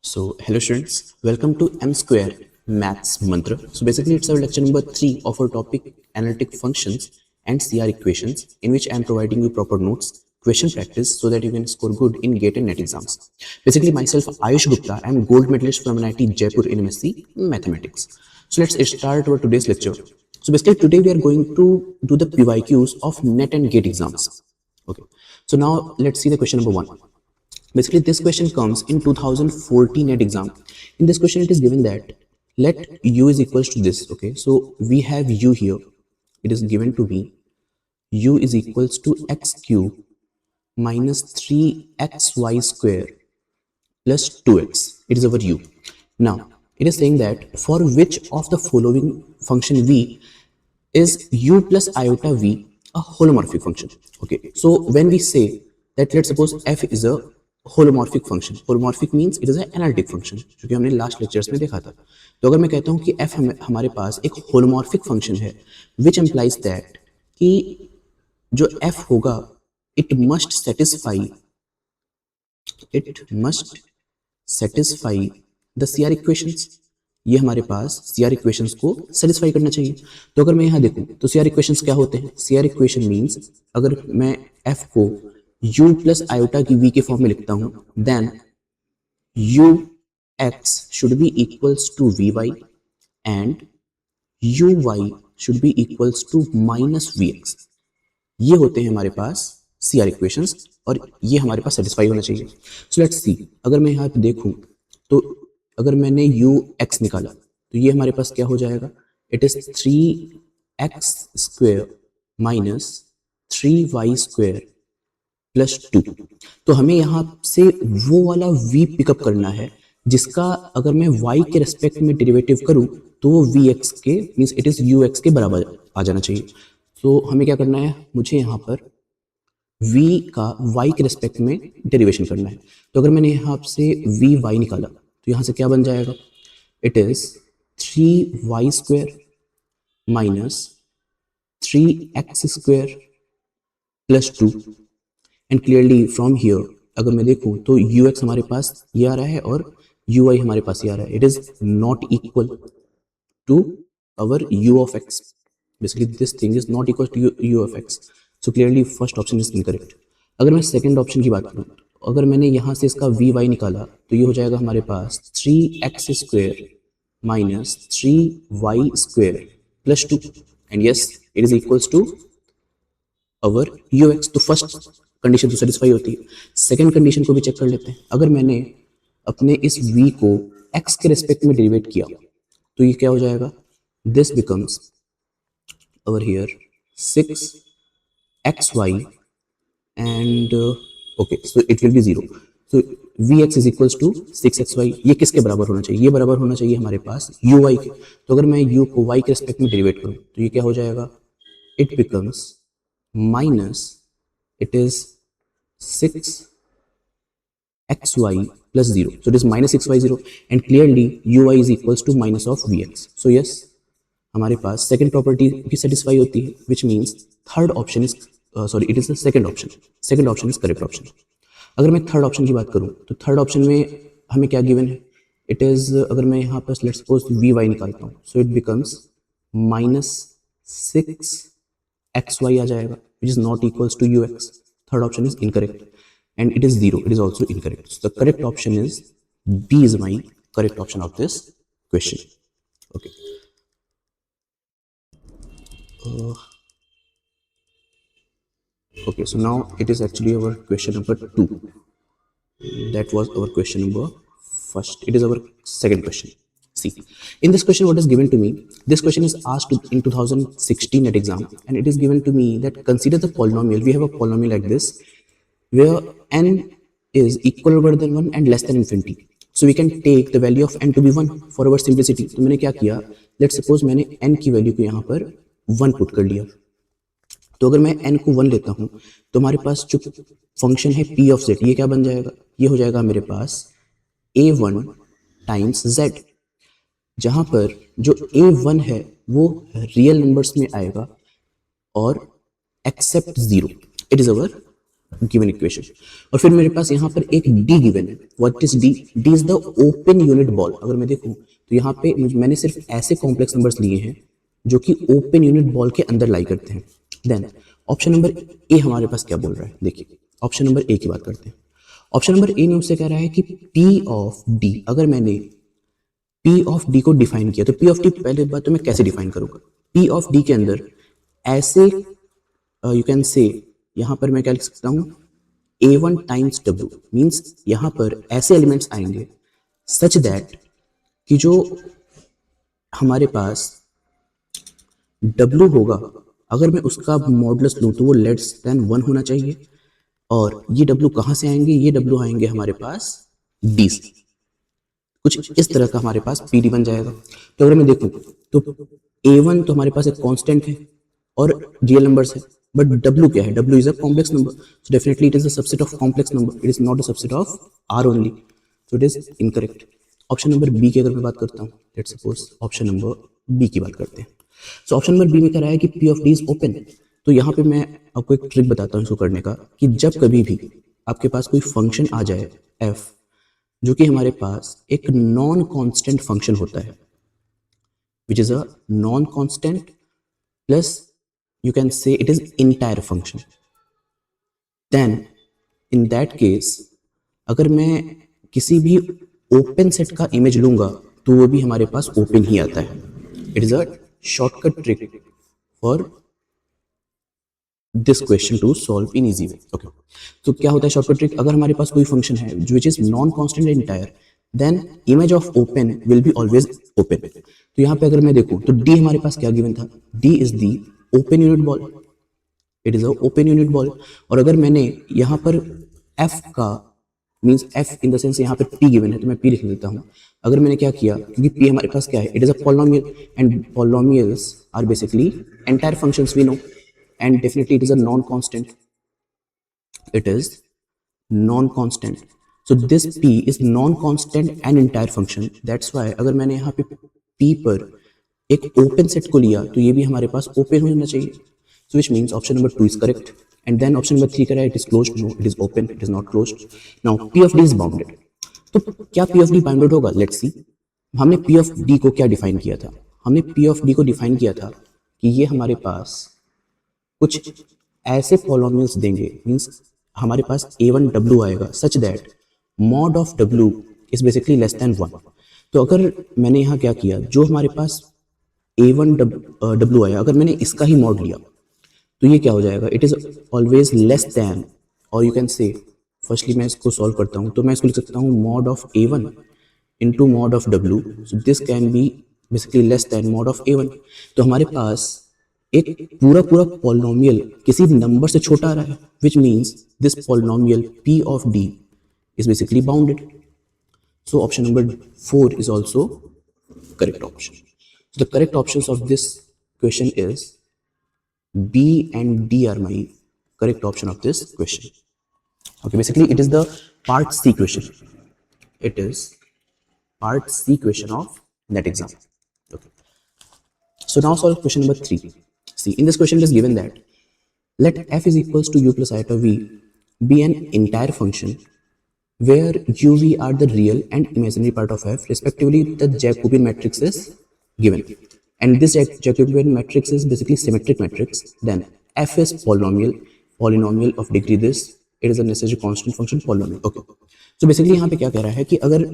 So, hello students, welcome to M Square Maths Mantra. So, basically, it's our lecture number 3 of our topic Analytic Functions and CR Equations, in which I am providing you proper notes, question practice, so that you can score good in GATE and NET exams. Basically, myself, Ayush Gupta, I am gold medalist from NIT Jaipur in MSc Mathematics. So, let's start our today's lecture. So, basically, today we are going to do the PYQs of NET and GATE exams. Okay, so now let's see the question number 1. Basically, this question comes in 2014 NET exam. In this question, it is given that let u is equals to this. Okay, so we have u here. It is given to me. U is equals to x cube minus 3xy square plus 2x. It is our u. Now, it is saying that for which of the following function v is u plus iota v a holomorphic function. Okay, so when we say that, let's suppose f is a holomorphic function. Holomorphic means it is an analytic function, जो कि हमने last lectures में देखा था. तो अगर मैं कहता हूँ कि f हमारे पास एक holomorphic function है, which implies that कि जो f होगा it must satisfy the CR equations. ये हमारे पास CR इक्वेशंस को सेटिस्फाई करना चाहिए. तो अगर मैं यहाँ देखूँ तो CR इक्वेशंस क्या होते हैं? CR इक्वेशन मीन्स अगर मैं f को u प्लस आयोटा की v के फॉर्म में लिखता हूँ, then ux should be equals to vy and uy should be equals to minus vx. ये होते हैं हमारे पास CR इक्वेशंस और ये हमारे पास सेटिस्फाई होना चाहिए. सो लेट्स सी, अगर मैं यहाँ पे देखूँ तो अगर मैंने ux निकाला तो ये हमारे पास क्या हो जाएगा? It is 3x square minus 3y square plus 2. तो हमें यहाँ से वो वाला v पिकअप करना है जिसका अगर मैं y के रेस्पेक्ट में डेरिवेटिव करूँ तो वो vx के मीन्स इट इज ux के बराबर आ जाना चाहिए. तो हमें क्या करना है? मुझे यहाँ पर v का y के रेस्पेक्ट में डेरिवेशन करना है. तो अगर मैंने यहाँ से vy निकाला तो यहाँ से क्या बन जाएगा? It is 3y square minus 3x square plus 2. And clearly from here अगर मैं देखूँ तो ux हमारे पास ये आ रहा है और uy हमारे पास ये आ रहा है. It is not equal to our u of x. Basically, this thing is not equal to u of x. So clearly, first option is incorrect. अगर मैं सेकंड ऑप्शन की बात करूँ तो अगर मैंने यहाँ से इसका vy निकाला तो ये हो जाएगा हमारे पास 3x square minus 3y square plus 2. And yes, it is equals to our ux. तो फर्स्ट कंडीशन तो सेटिस्फाई होती है. सेकंड कंडीशन को भी चेक कर लेते हैं. अगर मैंने अपने इस v को x के रेस्पेक्ट में डेरिवेट किया तो ये क्या हो जाएगा? This becomes over here 6xy and okay, so it will be 0. so vx is equals to 6xy. ये किसके बराबर होना चाहिए? ये बराबर होना चाहिए हमारे पास uy के. तो अगर मैं u को y के रेस्पेक्ट में डेरिवेट करूं तो ये क्या हो जाएगा? it becomes minus it is 6xy plus 0. so it is minus 6y 0 and clearly uy is equals to minus of vx. so yes, हमारे पास सेकंड प्रॉपर्टी भी सेटिस्फाई होती है, which means third option is it is the second option. Second option is correct option. अगर मैं third option की बात करूं तो थर्ड ऑप्शन में हमें क्या गिवन है? इट इज अगर मैं यहाँ पर लेट्स सपोज vy निकालता हूँ so it becomes minus 6xy आ जाएगा, which is not equals to ux. Third option is incorrect and it is 0. It is also incorrect. So the correct option is B is my correct option of this question. Okay. Okay, so now it is actually our question number 2. That was our question number first. It is our second question. See, in this question, what is given to me? This question is asked in 2016 at exam, and it is given to me that consider the polynomial. We have a polynomial like this, where n is equal or greater than 1 and less than infinity. So we can take the value of n to be 1 for our simplicity. तो मैंने क्या किया? Let's suppose मैंने n की value को यहाँ पर 1 put कर लिया. तो अगर मैं n को 1 लेता हूं तो हमारे पास जो फंक्शन है p ऑफ z, ये क्या बन जाएगा? ये हो जाएगा मेरे पास a1 टाइम्स z, जहां पर जो a1 है वो रियल नंबर्स में आएगा और except 0. It is our given equation. और फिर मेरे पास यहाँ पर एक डी गिवन है। What is D? D is the open unit ball. अगर मैं देखूँ तो यहाँ पे मैंने सिर्फ ऐसे कॉम्प्लेक्स नंबर्स लिए हैं जो कि ओपन यूनिट बॉल के अंदर लाई करते हैं। देन ऑप्शन नंबर ए हमारे पास क्या बोल रहा है, देखिए ऑप्शन नंबर ए की बात करते हैं। ऑप्शन नंबर ए में उससे कह रहा है कि पी ऑफ डी, अगर मैंने पी ऑफ डी को डिफाइन किया तो पी ऑफ डी पहले बात तो मैं कैसे डिफाइन करूंगा? पी ऑफ डी के अंदर ऐसे यू कैन से, यहां पर मैं क्या लिख सकता हूं, A1 टाइम्स W, मीन्स यहां पर ऐसे एलिमेंट्स आएंगे सच दैट कि जो हमारे पास W होगा, अगर मैं उसका मॉडुलस लूं तो वो लेस देन 1 होना चाहिए। और ये W कहां से आएंगे? ये W आएंगे हमारे पास D से। कुछ इस तरह का हमारे पास PD बन जाएगा। तो अगर मैं देखूं तो A1 तो हमारे पास एक कांस्टेंट है और रियल नंबर्स है, बट W क्या है? W is a complex number, so definitely it is a subset of complex number, it is not a subset of R only, so it is incorrect. Option number B की अगर मैं बात करता हूँ, let's suppose option number B की बात करते हैं। सो ऑप्शन नंबर बी में कह रहा है कि P of D is open. तो यहाँ पे मैं आपको एक ट्रिक बताता हूँ इसको करने का, कि जब कभी भी आपके पास कोई फंक्शन आ जाए f जो कि हमारे पास एक नॉन कांस्टेंट फंक्शन होता है, which is a non constant plus you can say it is entire function, then in that case अगर मैं किसी भी ओपन सेट का इमेज लूंगा तो वो भी हमारे पास ओपन ही आता है। It is a shortcut trick for this question to solve in easy way. Okay, तो क्या होता है शॉर्टकट ट्रिक? अगर हमारे पास कोई फंक्शन है which is non constant entire, then image of open will be always open. तो यहाँ पे अगर मैं देखूं तो डी हमारे पास क्या गिवन था? D is the open unit ball, it is a open unit ball. और अगर मैंने यहाँ पर एफ का means F in the sense यहाँ पर पी गिवन है तो मैं पी लिख देता हूँ। अगर मैंने क्या किया, क्योंकि पी हमारे पास क्या है, it is a polynomial and polynomials are basically entire functions we know, and definitely it is a non-constant, it is non-constant, so this p is non-constant and entire function, that's why अगर मैंने यहाँ पे p पर एक open set को लिया तो ये भी हमारे पास ओपन होना चाहिए, so which means option number 2 is correct, and then option number 3 कह रहा है it is closed, no it is open, it is not closed। now p of d is bounded, तो क्या p of d बाउंडेड होगा? let's see। हमने p of d को क्या define किया था? हमने p of d को डिफाइन किया था कि ये हमारे पास कुछ ऐसे पॉलिनोमियल्स देंगे, मींस हमारे पास A1 W आएगा such that mod of W is basically less than 1। तो अगर मैंने यहाँ क्या किया, जो हमारे पास A1 W आया, अगर मैंने इसका ही मॉड लिया तो ये क्या हो जाएगा? It is always less than, और यू कैन से फर्स्टली मैं इसको सॉल्व करता हूँ तो मैं इसको लिख सकता हूँ mod of A1 into mod of W, so this can B basically less than mod of A1। तो हमारे पास एक पूरा पूरा पॉलिनोमियल किसी नंबर से छोटा आ रहा है, which means this polynomial p of d is basically bounded, so option number 4 is also correct option। so the correct options of this question is b and d are my correct option of this question। okay, basically it is the part C question, it is part C question of that exam। okay, so now solve question number 3। see, in this question it is given that let f is equals to u plus iota v be an entire function where u, v are the real and imaginary part of f respectively, the Jacobian matrix is given, and this Jacobian matrix is basically symmetric matrix, then f is polynomial of degree this, it is a necessary constant function polynomial। okay, so basically यहाँ पे क्या कह रहा है कि अगर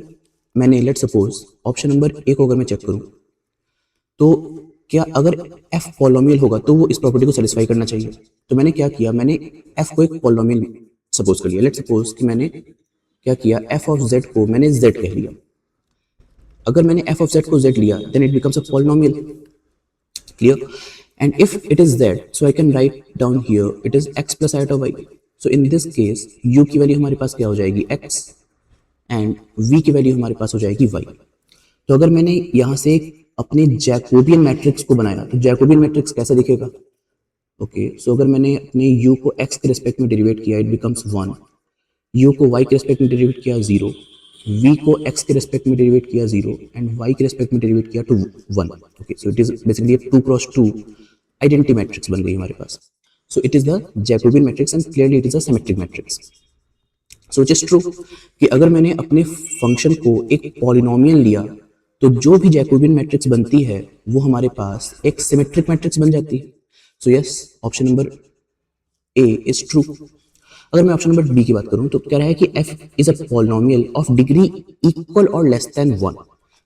मैंने let suppose option number ए को अगर मैं चेक करूँ तो क्या अगर f पॉलिनोमियल होगा तो वो इस प्रॉपर्टी को सेटिस्फाई करना चाहिए। तो मैंने क्या किया, मैंने f को एक पॉलिनोमियल सपोज कर लिया। लेट सपोज कि मैंने क्या किया, f ऑफ z को मैंने z कह लिया। अगर मैंने f ऑफ z को z लिया then it becomes a polynomial, clear, and if it is z so I can write down here it is x plus iota y। So in this case u की value हमारे पास क्या हो जाएगी, x, and v की value हमारे पास हो जाएगी y। तो अगर मैंने यहाँ से अपने जैकोबियन मैट्रिक्स को बनाया तो जैकोबियन मैट्रिक्स कैसे दिखेगा? ओके, सो अगर मैंने अपने u को x के रिस्पेक्ट में डेरिवेट किया इट बिकम्स 1, u को y के रिस्पेक्ट में डेरिवेट किया 0, v को x के रिस्पेक्ट में डेरिवेट किया 0 एंड y के रिस्पेक्ट में डेरिवेट किया 1। Okay, so it is basically 2 cross 2 identity matrix बन गई हमारे पास। So it is the Jacobian matrix and clearly it is a symmetric matrix. So it is true कि अगर मैंने अपने फंक्शन को एक पॉलिनोमियल लिया तो जो भी जैकोबियन मैट्रिक्स बनती है वो हमारे पास एक सिमेट्रिक मैट्रिक्स बन जाती है. So yes, option number A is true. अगर मैं ऑप्शन नंबर बी की बात करूं तो कह रहा है कि f is a polynomial of degree equal और less than 1.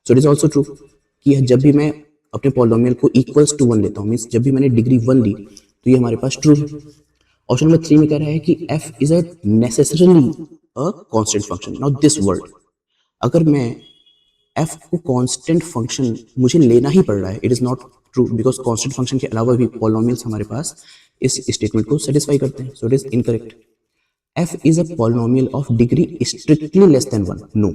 So it is also true कि जब भी मैं अपने पॉलिनोमियल को इक्वल्स टू 1 लेता हूं, मींस जब भी मैंने डिग्री 1 ली तो ये हमारे पास ट्रू है. ऑप्शन नंबर 3 में कह रहा है कि f is a necessarily a constant function. Now this word, अगर मैं f को कांस्टेंट फंक्शन मुझे लेना ही पड़ रहा है, it is not true because constant function के अलावा भी पॉलिनोमियल्स हमारे पास इस स्टेटमेंट को सेटिस्फाई करते हैं. So it is incorrect. f is a polynomial of degree strictly less than 1. No,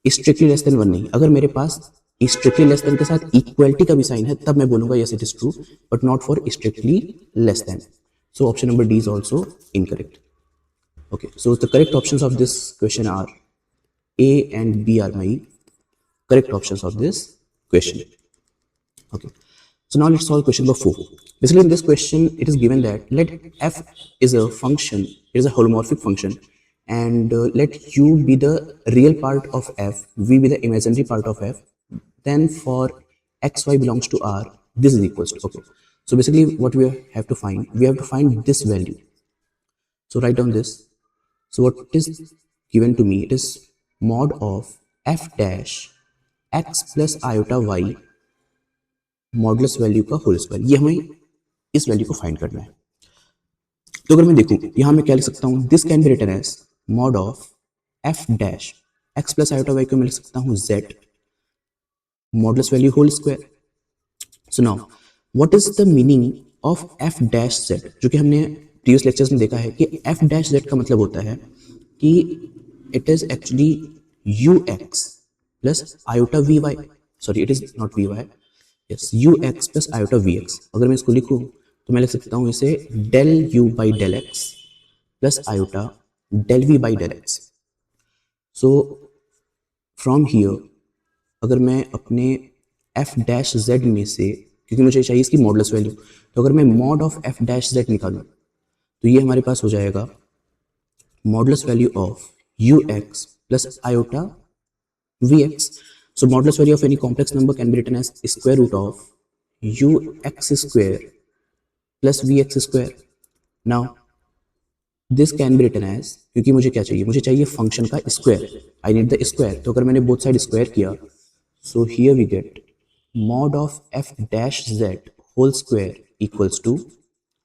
strictly less than 1 नहीं. अगर मेरे पास स्ट्रिक्टली लेस देन के साथ इक्वलिटी का भी साइन है तब मैं बोलूंगा yes it is true, but not for strictly less then. So option number D is also incorrect. Okay, so the correct options of this question are A and B are my correct options of this question. Okay, so now let's solve question number 4. Basically in this question it is given that let f is a function, it is a holomorphic function, and let u be the real part of f, v be the imaginary part of f, then for xy belongs to R, this is equals to, okay. So basically what we have to find this value. So write down this. So what is given to me, it is mod of f dash x plus iota y modulus value का whole square. ये हमें इस value को find करना है. तो अगर मैं देखूं यहां मैं क्या लिख सकता हूं, this can be written as mod of f dash x plus iota y को मैं लिख सकता हूं z modulus value whole square. So now what is the meaning of f dash z, जो कि हमने प्रीवियस लेक्चर्स में देखा है कि f dash z का मतलब होता है कि it is actually ux plus iota vy. Sorry, it is not vy, yes ux plus iota vx. अगर मैं इसको लिखूं तो मैं लिख सकता हूं इसे del u by del x plus iota del v by del x. So from here अगर मैं अपने f डैश z में से, क्योंकि मुझे चाहिए इसकी मॉडुलस वैल्यू, तो अगर मैं mod of f dash z निकालूं तो ये हमारे पास हो जाएगा modulus value of ux plus iota vx. So modulus value of any complex number can be written as square root of ux square plus vx square. Now this can be written as, क्योंकि मुझे क्या चाहिए, मुझे चाहिए function का square, I need the square. तो अगर मैंने बोथ साइड स्क्वायर किया, so here we get mod of f dash z whole square equals to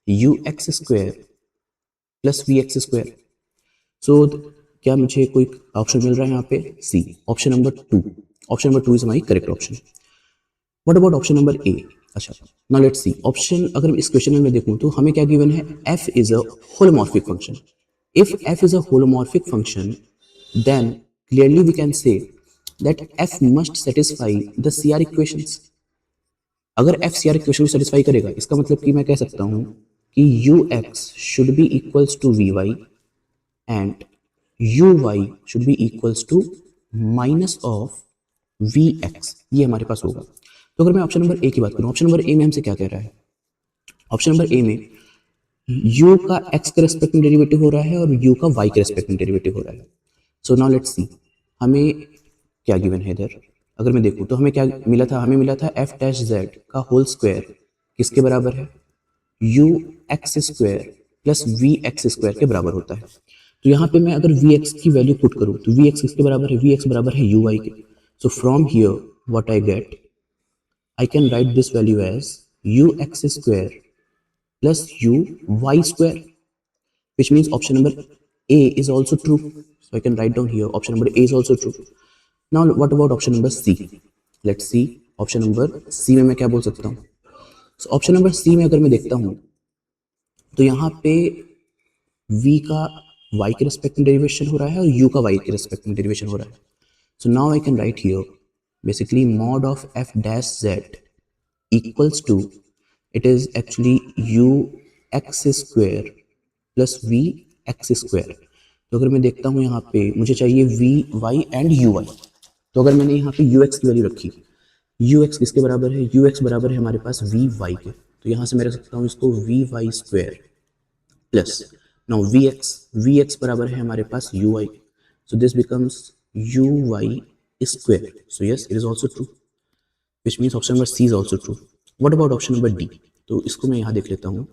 ux square plus vx square. So क्या मुझे कोई ऑप्शन मिल रहा है यहाँ पे? See, option number 2. Option number 2 is my correct option. What about option number A? अच्छा, now let's see option. अगर इस क्वेश्चन में मैं देखूं तो हमें क्या गिवन है, f is a holomorphic function. If f is a holomorphic function then clearly we can say that f must satisfy the CR equations. अगर f CR इक्वेशन को सेटिस्फाई करेगा इसका मतलब कि मैं कह सकता हूं कि ux should be equals to vy and uy should be equals to minus of vx. ये हमारे पास होगा. तो अगर मैं ऑप्शन नंबर ए की बात करूं, ऑप्शन नंबर ए में हमसे क्या कह रहा है, ऑप्शन नंबर ए में u का x के रेस्पेक्ट में डेरिवेटिव हो रहा है और u का y के रेस्पेक्ट में डेरिवेटिव हो रहा है. सो नाउ लेट्स सी हमें क्या गिवन है इधर. अगर मैं देखूं तो हमें क्या मिला था, हमें मिला था f डैश z का होल स्क्वायर किसके बराबर है, ux square plus vx square के बराबर होता है. तो यहाँ पे मैं अगर vx की वैल्यू पुट करूं तो vx किसके बराबर है, vx बराबर है uy के. So from here what I get, I can write this value as ux square plus uy square, which means option number A is also true. So I can write down here option number A is also true. Now what about option number C? Let's see option number C में मैं क्या बोल सकता हूँ. So option number C में अगर मैं देखता हूँ तो यहाँ पे V का y के रेस्पेक्ट में डेरिवेशन हो रहा है और U का y के रेस्पेक्ट में डेरिवेशन हो रहा है. So now I can write here basically mod of f dash z equals to, it is actually ux square plus V X square. तो अगर मैं देखता हूँ यहाँ पे मुझे चाहिए V Y and U Y. तो अगर मैंने यहाँ पे यू एक्स की वैल्यू रखी, यू एक्स किसके बराबर है, यू एक्स बराबर है हमारे पास वी वाई के. तो यहाँ से मैं रख सकता हूँ इसको V Y square plus now V X बराबर है हमारे पास U Y, so this becomes U Y square, so yes it is also true, which means option number C is also true. What about option number D? तो इसको मैं यहाँ देख लेता हूँ.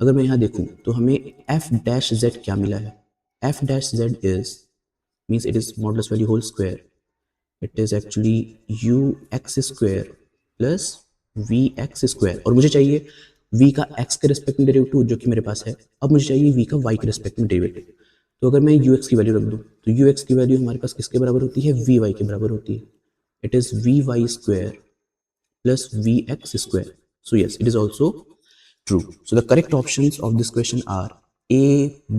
अगर मैं यहाँ देखूँ तो हमें एफ डैश जेड क्या मिला है? F dash Z is means it is modulus value whole square, it is actually U X square plus V X square, और मुझे चाहिए v का x के रेस्पेक्ट में डेरिवेटिव जो कि मेरे पास है. अब मुझे चाहिए v का y के रेस्पेक्ट में डेरिवेटिव. तो अगर मैं ux की वैल्यू रख दूं तो ux की वैल्यू हमारे पास किसके बराबर होती है? vy के बराबर होती है. It is vy square plus vx square. So yes, it is also true. So the correct options of this question are A,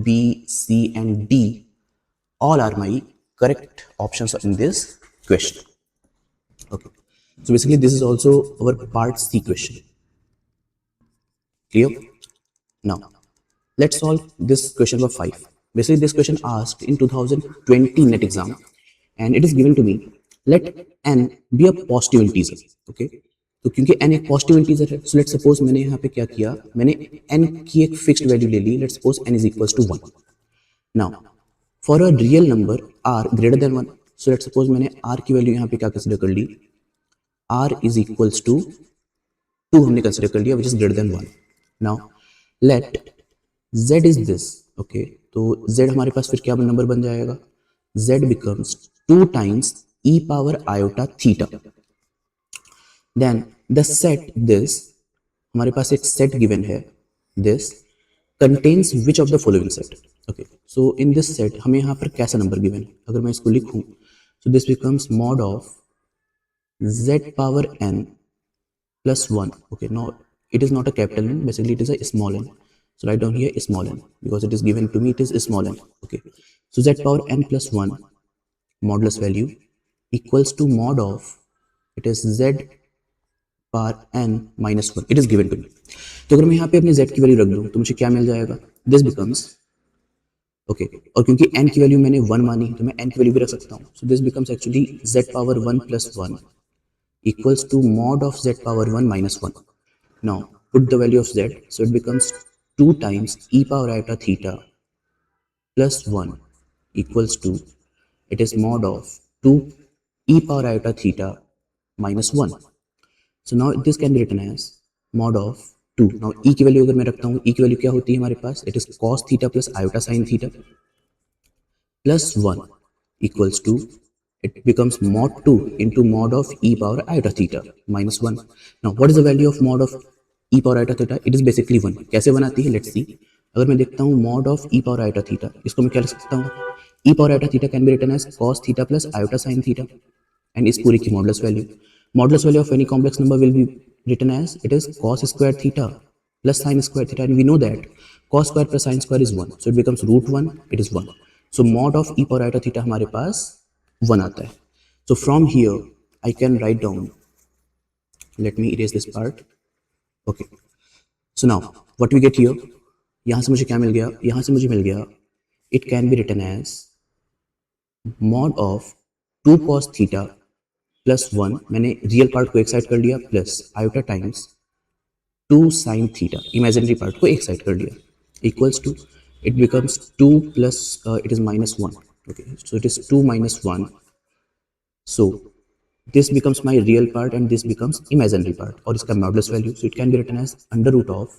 B, C and D. All are my correct options in this question. Okay. So basically this is also our part C question. Clear? Now, let's solve this question number 5. Basically, this question asked in 2020 NET exam, and it is given to me. Let n be a positive integer. Okay. तो क्योंकि n एक positive integer है, सो let suppose मैंने यहाँ पे क्या किया, मैंने n की एक फिक्स्ड वैल्यू ले ली. Let suppose n is equals to 1. Now for a real number r greater than 1, so let suppose मैंने r की वैल्यू यहाँ पे क्या कंसिडर कर ली, r इज इक्वल्स टू 2 हमने कंसिडर कर लिया, which is greater than 1. Now let z is this. Okay, तो z हमारे पास फिर क्या नंबर बन जाएगा? z becomes 2 times e power iota theta. Then the set this, हमारे पास एक सेट गिवन है, this contains which of the following set. Okay, so in this set हमें यहाँ पर कैसा नंबर गिवन है? अगर मैं इसको लिखूं सो this becomes mod of z power n plus 1. Okay, now it is not a capital N, basically it is a small n. So write down here small n because it is given to me, it is small n. Okay, so z power n plus 1 modulus value equals to mod of, it is z power n minus 1. It is given to me. तो अगर मैं यहाँ पे अपने z की value रख दूँ तो मुझे क्या मिल जाएगा? दिस बिकम्स ओके, और क्योंकि n की वैल्यू मैंने 1 मानी तो मैं n की वैल्यू भी रख सकता हूँ. सो this becomes actually z power 1 plus 1 equals to mod of z power 1 minus 1. Now put the value of z, so it becomes 2 times e power iota theta plus 1 equals to, it is mod of 2 e power iota theta minus 1. So now this can be written as mod of 2. Now e की value अगर मैं रखता हूँ, e की value क्या होती है हमारे पास? It is cos theta plus iota sin theta plus 1 equals to, it becomes mod 2 into mod of e power iota theta minus 1. Now what is the value of mod of e power iota theta? It is basically 1. कैसे बनाती है? Let's see. अगर मैं देखता हूँ mod of e power iota theta, इसको मैं क्या लिख सकता हूँ? e power iota theta can be written as cos theta plus iota sin theta, and इस पूरी की modulus value. Modulus value of any complex number will be written as, it is cos square theta plus sin square theta, and we know that cos square plus sin square is 1, so it becomes root 1, it is 1. So mod of e power iota theta हमारे पास 1 आता है. So from here I can write down, let me erase this part. Okay, so now what we get here, यहाँ से मुझे क्या मिल गया? यहाँ से मुझे मिल गया, it can be written as mod of 2 cos theta plus 1, मैंने रियल पार्ट को एक साइड कर लिया, plus iota times 2 sine theta, imaginary part को एक साइड कर लिया, equals to, it becomes 2 plus it is minus 1. Okay, so it is 2 minus 1. So this becomes my real part and this becomes imaginary part, और इसका modulus value, so it can be written as under root of,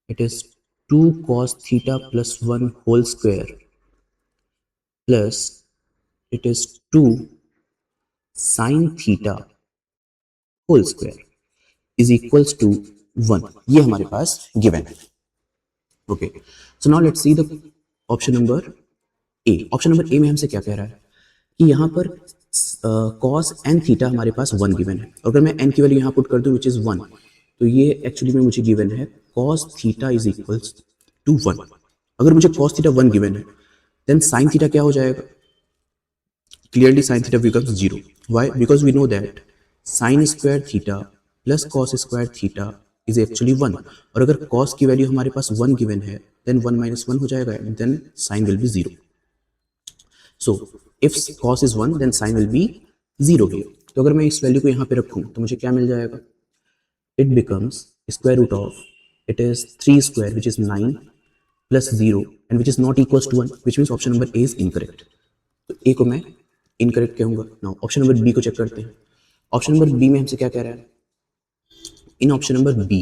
it is 2 cos theta plus 1 whole square plus it is 2 sine theta whole square is equals to 1. ये हमारे पास given है. Okay, so now let's see the option number A. Option number A में हमसे क्या कह रहा है कि यहाँ पर cos n थीटा हमारे पास 1 गिवन है. अगर मैं n की वैल्यू यहाँ पुट कर दूँ विच इज 1, तो ये एक्चुअली में मुझे गिवन है cos theta is equals to 1. अगर मुझे cos थीटा 1 गिवन है, देन sin थीटा क्या हो जाएगा? Clearly sin theta becomes 0. Why? Because we know that sin square theta plus cos square theta is actually 1. और अगर cos की वैल्यू हमारे पास 1 गिवन है, then 1 minus 1 हो जाएगा, then sin will be 0. So if cos is 1, then sin will be 0 here. तो अगर मैं इस वैल्यू को यहाँ पे रखूँ तो मुझे क्या मिल जाएगा? It becomes square root of, it is 3 square which is 9 plus 0 and which is not equals to 1, which means option number A is incorrect. तो A को मैं incorrect कहूँगा. Now option number B को check करते हैं. Option number B में हमसे क्या कह रहा है? In option number B,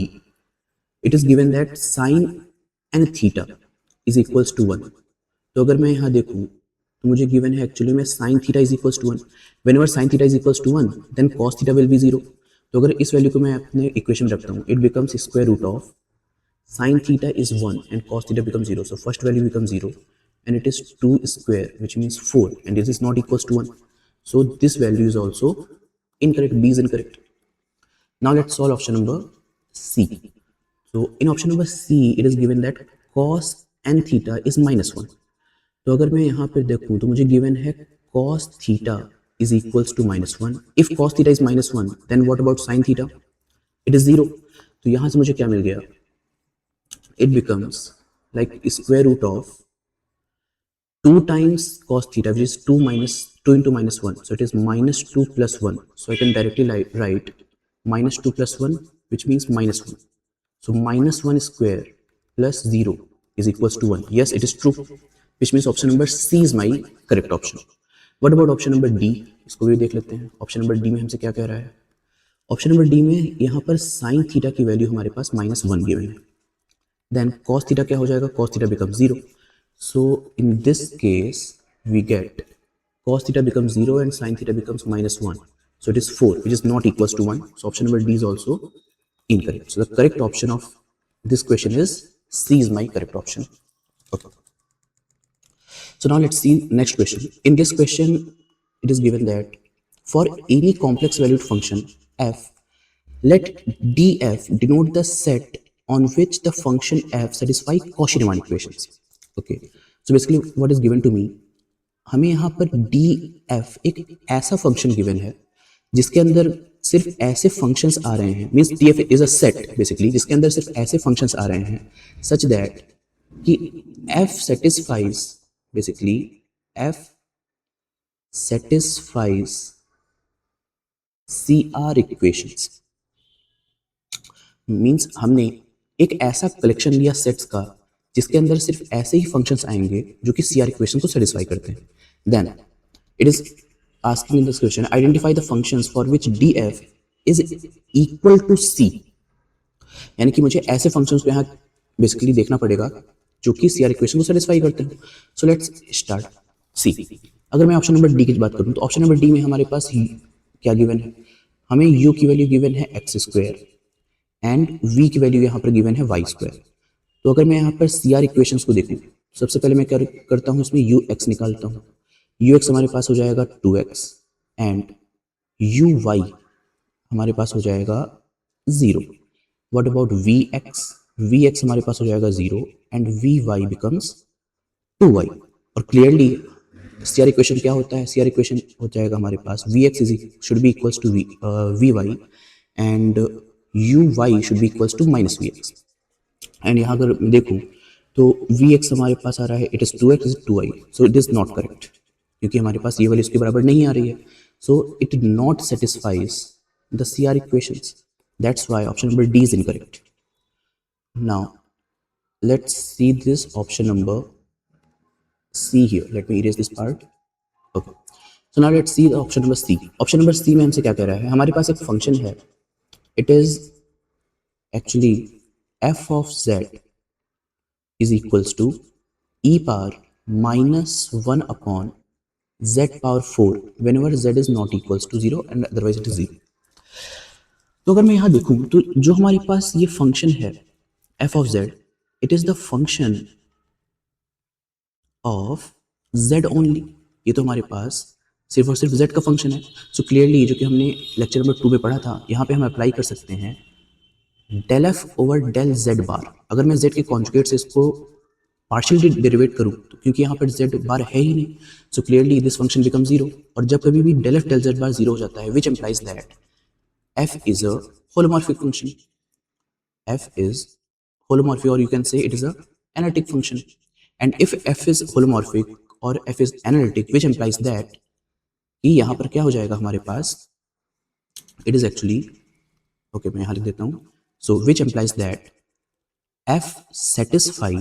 it is given that sin and theta is equals to 1. तो अगर मैं यहाँ देखूँ तो मुझे गिवन है एक्चुअली में sin theta is equals to 1. Whenever sin theta is equals to 1, then cos theta will be 0. तो अगर इस वैल्यू को मैं अपने इक्वेशन में रखता हूँ, it becomes square root of sin theta is 1 and cos theta becomes 0. So first value becomes 0 and it is 2 square, which means 4, and this is not equals to 1. So this value is also incorrect. B is incorrect. Now let's solve option number C. So in option number C, it is given that cos and theta is -1. तो अगर मैं यहाँ पर देखूँ तो मुझे given है cos theta is equals to -1. If cos theta is -1, then what about sin theta? It is 0. तो यहाँ से मुझे क्या मिल गया? It becomes like square root of 2 times cos theta, which is 2 into -1. So it is -2 plus 1. So I can directly write -2 plus 1, which means -1. So -1 square plus 0 is equals to 1. Yes, it is true, which means option number C is my correct option. What about option number D? इसको भी देख लेते हैं. Option number D में हमसे क्या कह रहा है? Option number D में यहाँ पर sin theta की वैल्यू हमारे पास -1 गिवन है. Then cos theta क्या हो जाएगा? Cos theta becomes 0. So in this case we get cos theta becomes 0 and sin theta becomes -1. So it is 4, which is not equals to 1. So option number D is also incorrect. So the correct option of this question is C is my correct option. Okay. So now let's see next question. In this question, it is given that for any complex valued function f, let df denote the set on which the function f satisfy Cauchy-Riemann equations. Okay. So basically what is given to me, हमें यहाँ पर df एक ऐसा function given है जिसके अंदर सिर्फ ऐसे फंक्शंस आ रहे हैं, means df is a set basically, जिसके अंदर सिर्फ ऐसे फंक्शंस आ रहे हैं सच दैट कि f satisfies basically f satisfies CR equations. Means हमने एक ऐसा कलेक्शन लिया सेट्स का जिसके अंदर सिर्फ ऐसे ही फंक्शंस आएंगे जो कि CR इक्वेशन को सेटिस्फाई करते हैं. Then it is asking in this question identify the functions for which df is equal to c. यानी कि मुझे ऐसे फंक्शंस को यहाँ बेसिकली देखना पड़ेगा जो कि CR इक्वेशन को सेटिस्फाई करते हैं. So let's start C. अगर मैं ऑप्शन नंबर डी की बात करूँ तो ऑप्शन नंबर डी में हमारे पास क्या गिवन है? हमें u की वैल्यू गिवन है एक्स स्क्वायर एंड v की वैल्यू यहाँ पर गिवन है वाई स्क्वायर. तो अगर मैं यहाँ पर CR इक्वेशंस को देखूँ, सबसे पहले मैं क्या करता हूँ, इसमें ux निकालता हूँ. ux हमारे पास हो जाएगा 2x एंड uy हमारे पास हो जाएगा 0. व्हाट अबाउट vx हमारे पास हो जाएगा 0 एंड vy बिकम्स 2y. और क्लियरली CR इक्वेशन क्या होता है? CR इक्वेशन हो जाएगा हमारे पास vx should be equals to vy and uy should be equals to -vx. And यहाँ अगर देखूँ तो vx हमारे पास आ रहा है, it is 2x is 2y. So it is not correct क्योंकि हमारे पास ये वाली उसके बराबर नहीं आ रही है. So it not satisfies the CR equations. That's why option number D is incorrect. Now let's see this option number C here. Let me erase this part. Okay. So now let's see the option number C. Option number C में हमसे क्या कह रहा है? हमारे पास एक function है. It is actually f of z is equals to e power -1 upon z power 4 whenever z is not equals to 0 and otherwise it is 0. तो अगर मैं यहाँ देखूँ तो जो हमारे पास ये फंक्शन है f of z, it is the function of z only. ये तो हमारे पास सिर्फ और सिर्फ z का फंक्शन है. सो क्लियरली जो कि हमने लेक्चर नंबर 2 में पढ़ा था, यहाँ पे हम अप्लाई कर सकते हैं del F over del z bar. अगर मैं z के कॉन्जुगेट से इसको पार्शियली डेरिवेट करूँ तो क्योंकि यहाँ पर z बार है ही नहीं, so clearly this function become 0. और जब कभी भी del F del z bar 0 हो जाता है, which implies that f is a holomorphic function. f is holomorphic or you can say it is a analytic function. And if f is holomorphic or f is analytic, which implies that कि यहाँ पर क्या हो जाएगा हमारे पास, it is actually okay, मैं यहाँ लिख देता हूँ. So which implies that f satisfy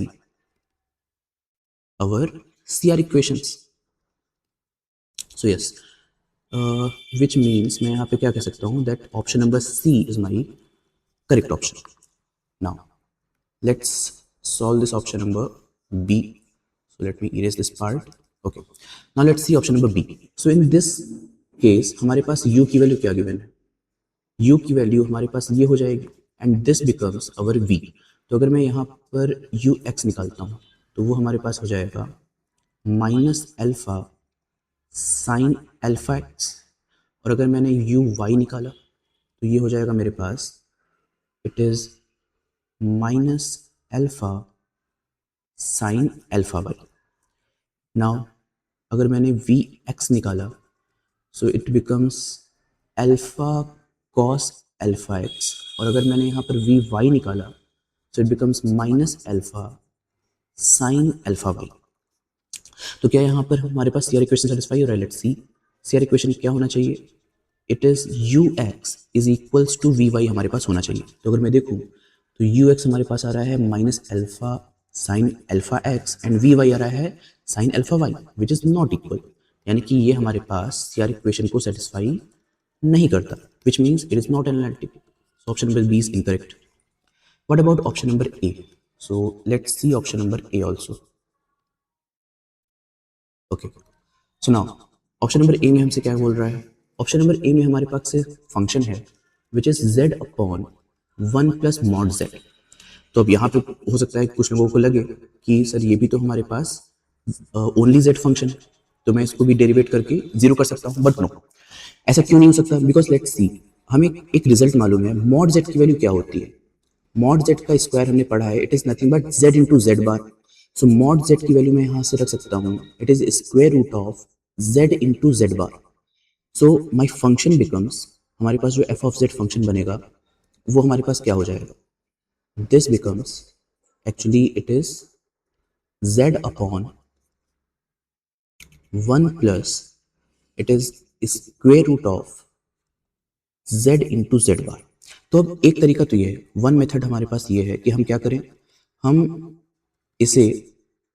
our CR equations. So yes, which means मैं यहाँ पे क्या कह सकता हूँ, that option number C is my correct option. Now let's solve this option number B. So let me erase this part. Okay, now let's see option number B. So in this case हमारे पास u की value क्या given है, u की value हमारे पास ये हो जाएगी and this becomes our v. तो अगर मैं यहाँ पर u x निकालता हूँ तो वो हमारे पास हो जाएगा minus alpha sine alpha X, और अगर मैंने यू वाई निकाला तो ये हो जाएगा मेरे पास, it is minus alpha sine alpha Y. Now अगर मैंने वी एक्स निकाला so it becomes alpha cos alpha X, और अगर मैंने यहाँ पर वी वाई निकाला so it becomes minus alpha sine alpha Y. तो क्या यहाँ पर हमारे पास सीआर इक्वेशन सेटिस्फाई हो रहा है? Let's see. सीआर इक्वेशन क्या होना चाहिए? It is U X is equals to V Y हमारे पास होना चाहिए. तो अगर मैं देखूँ तो यू एक्स हमारे पास आ रहा है minus alpha sine alpha X and V Y आ रहा है sine alpha Y which is not equal, यानी कि ये हमारे पास सीआर इक्वेशन को सेटिस्फाई नहीं करता, which means it is not analytic. So option number B is incorrect. What about option number A? So let's see option number A also. Okay, so now option number A में हमसे क्या बोल रहा है? Option number A में हमारे पास से function है which is z upon 1 plus mod z. तो अब यहाँ पे हो सकता है कुछ लोगों को लगे कि सर ये भी तो हमारे पास ओनली z फंक्शन है, तो मैं इसको भी डेरिवेट करके जीरो कर सकता हूँ, बट नो, ऐसा क्यों नहीं हो सकता? बिकॉज लेट्स सी, हमें एक रिजल्ट मालूम है, मॉड z की वैल्यू क्या होती है. मॉड z का स्क्वायर हमने पढ़ा है, it is nothing but z into Z bar. So mod z की वैल्यू मैं यहाँ से रख सकता हूँ, it is square root of z into Z bar. So my function becomes, हमारे पास जो एफ ऑफ जेड फंक्शन बनेगा वो हमारे पास क्या हो जाएगा? This becomes actually it is z upon 1 plus it is square root of z into Z bar. तो अब एक तरीका तो ये है, वन मेथड हमारे पास ये है कि हम क्या करें, हम इसे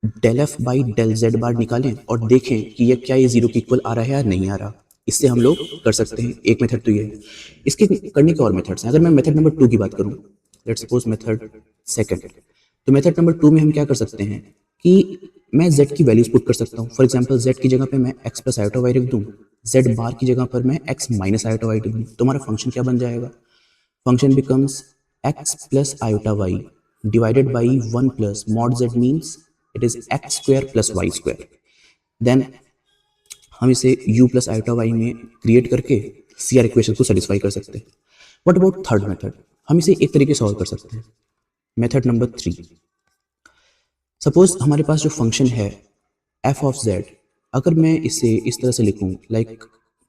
del F by del Z bar निकालें और देखें कि ये क्या ये जीरो के इक्वल आ रहा है या नहीं आ रहा. इससे हम लोग कर सकते हैं. एक मेथड तो ये है. इसके करने के और मेथड्स हैं. अगर मैं मेथड नंबर 2 की बात करूं, लेट्स सपोज मेथड सेकंड, तो मेथड नंबर 2 में हम क्या कर सकते हैं कि मैं z की वैल्यूज पुट कर सकता हूँ. फॉर एग्जांपल z की जगह पे मैं x प्लस आयोटा वाई रख दूँ, z बार की जगह पर मैं x माइनस आयोटा वाई रख दूँ, तो हमारा फंक्शन क्या बन जाएगा? Function becomes x plus iota Y divided by 1 plus mod z means it is x square plus y square. Then हम इसे u plus iota y में क्रिएट करके CR इक्वेशन को सेटिस्फाई कर सकते हैं. What about third method? हम इसे एक तरीके से सॉल्व कर सकते हैं. मेथड नंबर 3, सपोज हमारे पास जो फंक्शन है f ऑफ z, अगर मैं इसे इस तरह से लिखूं like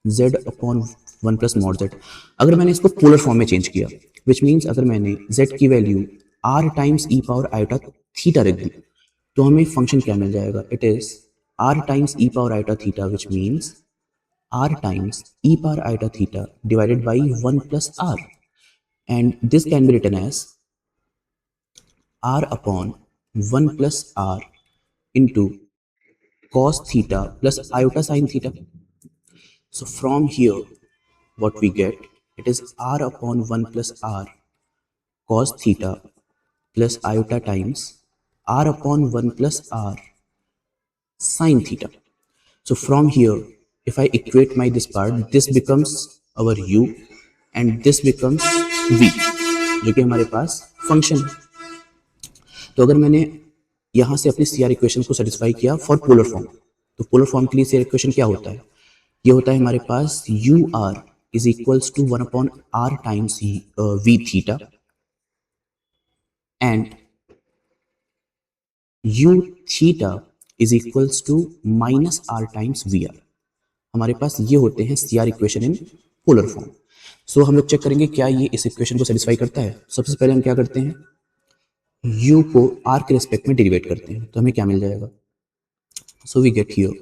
z upon 1 plus mod z, अगर मैंने इसको पोलर फॉर्म में चेंज किया, विच मीन्स अगर मैंने z की value r times e power iota theta रख दी, तो हमें फंक्शन क्या मिल जाएगा? It is r times e power iota theta, which means r times e power iota theta divided by 1 plus r, and this can be written as r upon 1 plus r into cos theta plus iota sin theta. So from here what we get, it is r upon 1 plus r cos theta plus iota times r upon 1 plus r sin theta. So from here if I equate my this part, this becomes our u and this becomes v, जो कि हमारे पास function है. तो अगर मैंने यहाँ से अपनी सीआर इक्वेशन को सेटिस्फाई किया फॉर पोलर फॉर्म, तो पोलर फॉर्म के लिए सीआर इक्वेशन क्या होता है? ये होता है हमारे पास U R is equals to 1 upon R times V theta and U theta is equals to minus R times V R. हमारे पास ये होते हैं CR equation in polar form. So हम लोग चेक करेंगे क्या ये इस इक्वेशन को सेटिस्फाई करता है. सबसे पहले हम क्या करते हैं, u को r के रिस्पेक्ट में डेरिवेट करते हैं, तो हमें क्या मिल जाएगा? सो वी गेट हियर,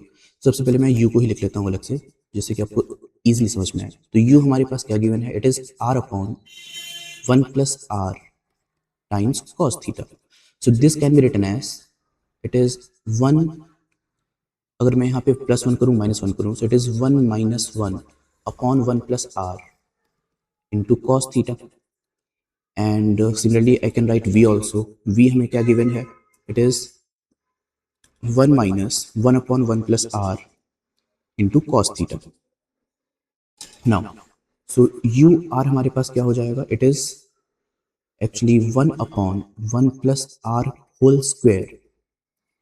सबसे पहले मैं u को ही लिख लेता हूँ अलग से जिससे कि आपको इजीली समझ में आए. तो u हमारे पास क्या गिवन है? It is r upon 1 plus r times cos theta. So this can be written as it is 1, अगर मैं यहाँ पे +1 करूँ -1 करूँ, so it is 1 - 1 upon 1 + r into cos theta. And similarly I can write v also. V हमें क्या given है, it is 1 - 1 upon 1 + r into cos theta. Now so u r हमारे पास क्या हो जाएगा, it is actually 1 upon 1 + r whole square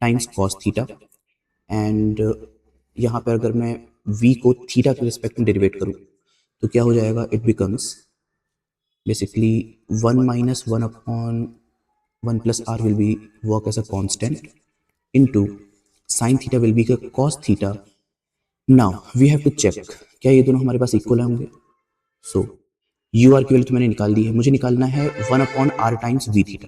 times cos theta. And यहाँ पर अगर मैं v को थीटा के रिस्पेक्ट में डेरिवेट करूँ तो क्या हो जाएगा, it becomes basically 1 - 1 upon 1 + r will be work as a constant into sin theta will be cos theta. Now we have to check क्या ये दोनों हमारे पास इक्वल होंगे. सो यू आर की वैल्यू तो मैंने निकाल दी है, मुझे निकालना है 1 upon r times V theta,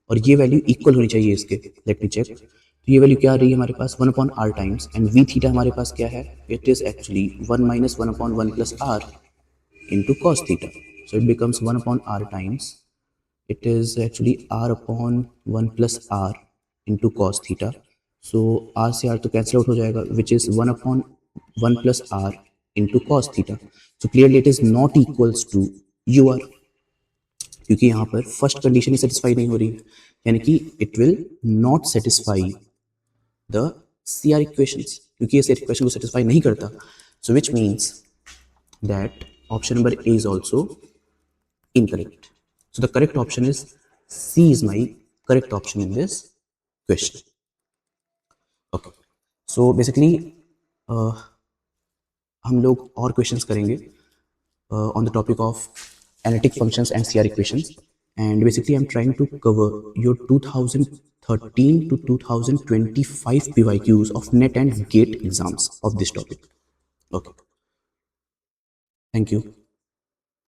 और ये वैल्यू इक्वल होनी चाहिए इसके. Let me check. तो ये वैल्यू क्या आ रही है हमारे पास, 1 upon r times, and V theta हमारे पास क्या है, it is actually 1 - 1 upon 1 + r into cos theta. So it becomes 1 upon r times, it is actually r upon 1 + r into cos theta. So r से r तो cancel out हो जाएगा, which is 1 upon 1 + r into cos theta. So clearly it is not equals to ur, क्योंकि यहाँ पर first condition ही satisfy नहीं हो रही है, यानी कि it will not satisfy the CR equations, क्योंकि ये इक्वेशन को सेटिस्फाई नहीं करता. So which means that option number A is also incorrect. So the correct option is C is my correct option in this question. Okay. So basically हम लोग और questions करेंगे on the topic of analytic functions and CR equations, and basically I'm trying to cover your 2013 to 2025 PYQs of NET and GATE exams of this topic. Okay. Thank you.